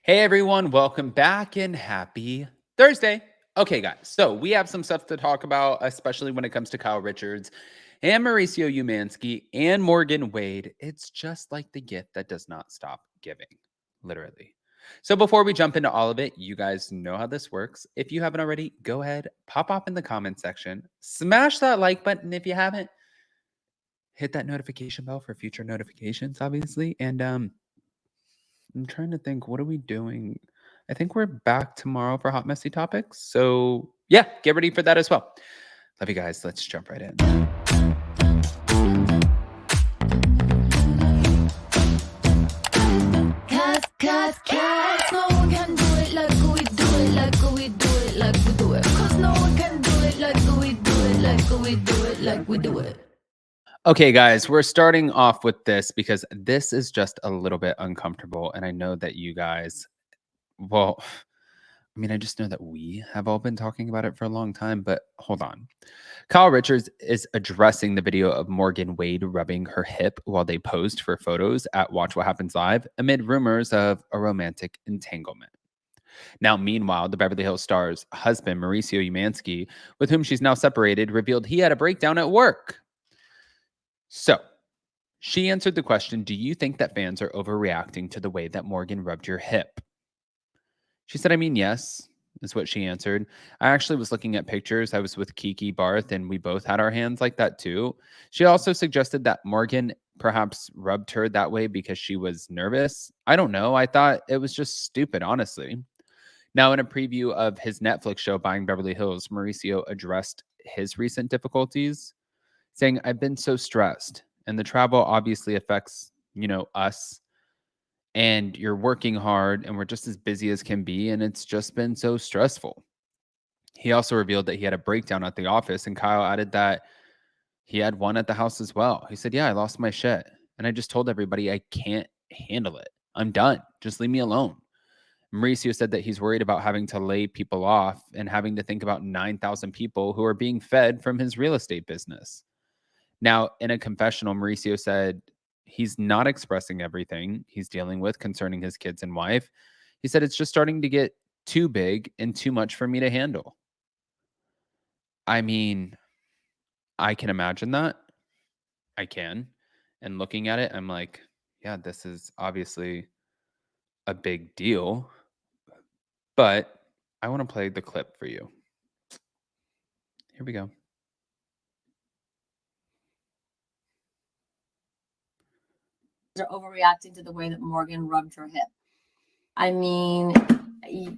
Hey everyone, welcome back and happy Thursday. Okay, guys, so we have some stuff to talk about, especially when it comes to Kyle Richards and Mauricio Umansky and Morgan Wade. It's just like the gift that does not stop giving, literally. So before we jump into all of it, you guys know how this works. If you haven't already, go ahead, pop up in the comment section, smash that like button if you haven't, hit that notification bell for future notifications, obviously, and I'm trying to think, what are we doing? I think we're back tomorrow for Hot Messy Topics. So, yeah, get ready for that as well. Love you guys. Let's jump right in. Cause no one can do it like we do it, like we do it, like we do it. Cause no one can do it like we do it, like we do it, like we do it. Okay, guys, we're starting off with this because this is just a little bit uncomfortable. And I know that you guys, well, I just know that we have all been talking about it for a long time, but hold on. Kyle Richards is addressing the video of Morgan Wade rubbing her hip while they posed for photos at Watch What Happens Live amid rumors of a romantic entanglement. Now, meanwhile, the Beverly Hills star's husband, Mauricio Umansky, with whom she's now separated, revealed he had a breakdown at work. So, she answered the question, do you think that fans are overreacting to the way that Morgan rubbed your hip? She said, yes, is what she answered. I actually was looking at pictures. I was with Kiki Barth, and we both had our hands like that too. She also suggested that Morgan perhaps rubbed her that way because she was nervous. I don't know. I thought it was just stupid, honestly. Now, in a preview of his Netflix show, Buying Beverly Hills, Mauricio addressed his recent difficulties, saying, I've been so stressed, and the travel obviously affects, us, and you're working hard, and we're just as busy as can be, and it's just been so stressful. He also revealed that he had a breakdown at the office, and Kyle added that he had one at the house as well. He said, yeah, I lost my shit, and I just told everybody I can't handle it. I'm done. Just leave me alone. Mauricio said that he's worried about having to lay people off and having to think about 9,000 people who are being fed from his real estate business. Now, in a confessional, Mauricio said he's not expressing everything he's dealing with concerning his kids and wife. He said it's just starting to get too big and too much for me to handle. I mean, I can imagine that. I can. And looking at it, I'm like, yeah, this is obviously a big deal. But I want to play the clip for you. Here we go. Are overreacting to the way that Morgan rubbed her hip.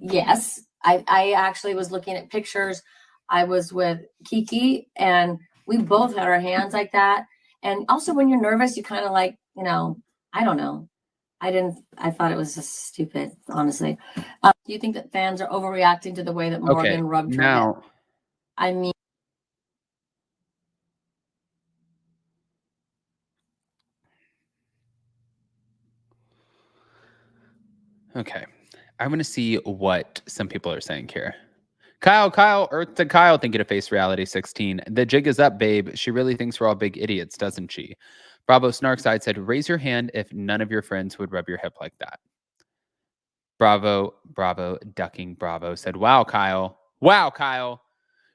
Yes, I actually was looking at pictures. I was with Kiki and we both had our hands like that. And also when you're nervous, you kind of like, I don't know. I thought it was just stupid, honestly. Do you think that fans are overreacting to the way that Morgan rubbed her hip? Okay. I want to see what some people are saying here. Kyle, Earth to Kyle, thinking to face reality 16. The jig is up, babe. She really thinks we're all big idiots, doesn't she? Bravo Snarkside said, raise your hand if none of your friends would rub your hip like that. Bravo, ducking Bravo said, wow, Kyle. Wow, Kyle.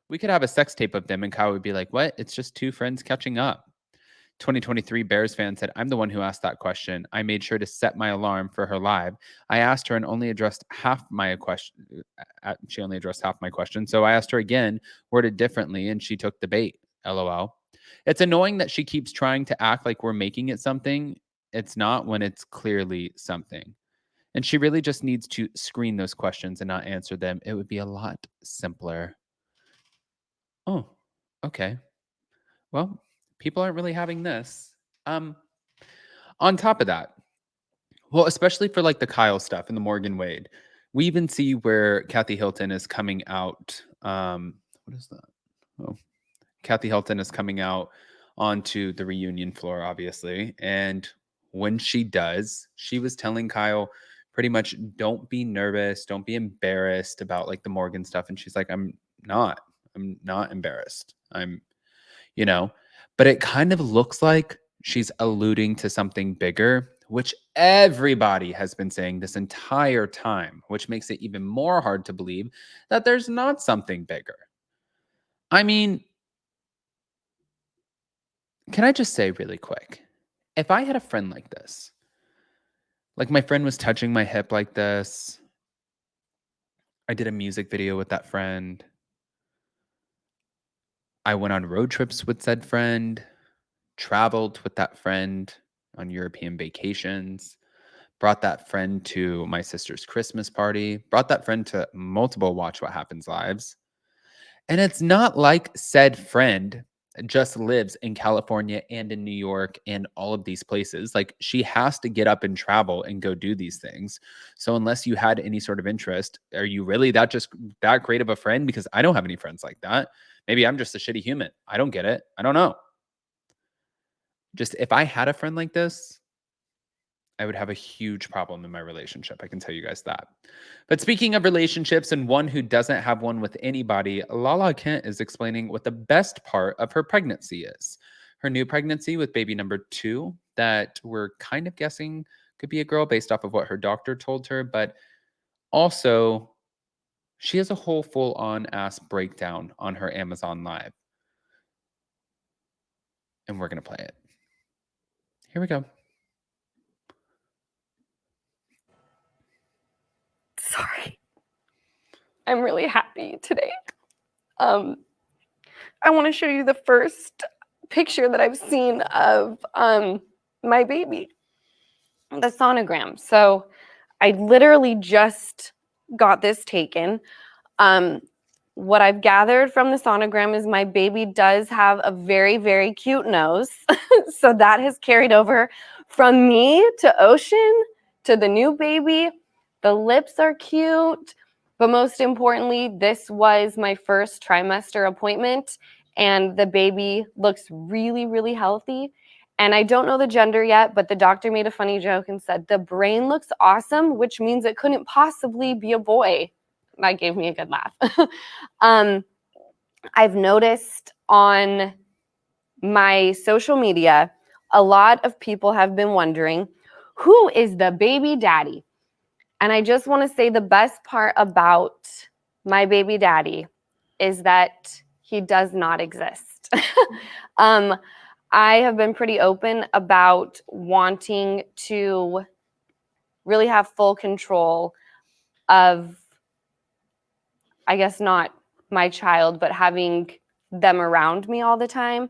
We could have a sex tape of them and Kyle would be like, what? It's just two friends catching up. 2023 Bears fan said, I'm the one who asked that question. I made sure to set my alarm for her live. I asked her and only addressed half my question. She only addressed half my question. So I asked her again, worded differently, and she took the bait. LOL. It's annoying that she keeps trying to act like we're making it something. It's not when it's clearly something. And she really just needs to screen those questions and not answer them. It would be a lot simpler. Oh, okay. Well, people aren't really having this. On top of that, well, especially for like the Kyle stuff and the Morgan Wade, we even see where Kathy Hilton is coming out. What is that? Oh, Kathy Hilton is coming out onto the reunion floor, obviously. And when she does, she was telling Kyle pretty much, don't be nervous, don't be embarrassed about like the Morgan stuff. And she's like, I'm not embarrassed. But it kind of looks like she's alluding to something bigger. which everybody has been saying this entire time, which makes it even more hard to believe that there's not something bigger. I mean, can I just say really quick, if I had a friend like this, like my friend was touching my hip like this, I did a music video with that friend, I went on road trips with said friend, traveled with that friend on European vacations, brought that friend to my sister's Christmas party, brought that friend to multiple Watch What Happens lives. And it's not like said friend just lives in California and in New York and all of these places. Like she has to get up and travel and go do these things. So unless you had any sort of interest, are you really that great of a friend? Because I don't have any friends like that. Maybe I'm just a shitty human. I don't get it. I don't know. Just if I had a friend like this, I would have a huge problem in my relationship. I can tell you guys that. But speaking of relationships and one who doesn't have one with anybody, Lala Kent is explaining what the best part of her pregnancy is. Her new pregnancy with baby number 2 that we're kind of guessing could be a girl based off of what her doctor told her. But also, she has a whole full-on ass breakdown on her Amazon Live. And we're going to play it. Here we go. Sorry. I'm really happy today. I want to show you the first picture that I've seen of my baby, the sonogram. So I literally just got this taken. What I've gathered from the sonogram is my baby does have a very, very cute nose. So that has carried over from me to Ocean to the new baby. The lips are cute, but most importantly, this was my first trimester appointment and the baby looks really, really healthy. And I don't know the gender yet, but the doctor made a funny joke and said, the brain looks awesome, which means it couldn't possibly be a boy. That gave me a good laugh. I've noticed on my social media, a lot of people have been wondering, who is the baby daddy? And I just want to say the best part about my baby daddy is that he does not exist. I have been pretty open about wanting to really have full control of, I guess not my child, but having them around me all the time.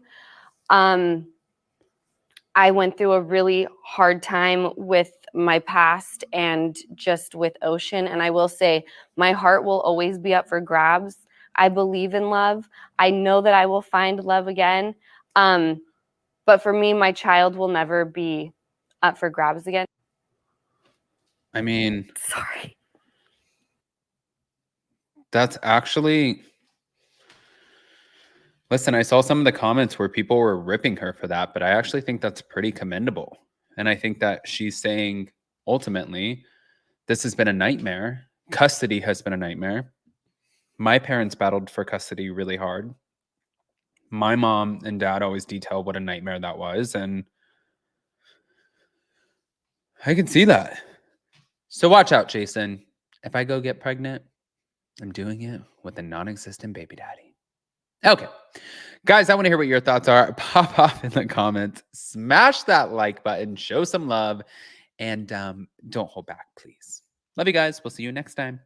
I went through a really hard time with my past and just with Ocean. And I will say my heart will always be up for grabs. I believe in love. I know that I will find love again. But for me, my child will never be up for grabs again. I mean, Sorry. that's actually... Listen, I saw some of the comments where people were ripping her for that, but I actually think that's pretty commendable. And I think that she's saying, ultimately, this has been a nightmare. Custody has been a nightmare. My parents battled for custody really hard. My mom and dad always detail what a nightmare that was, and I can see that. So watch out, Jason. If I go get pregnant, I'm doing it with a non-existent baby daddy. Okay. Guys, I want to hear what your thoughts are. Pop off in the comments. Smash that like button. Show some love. And don't hold back, please. Love you guys. We'll see you next time.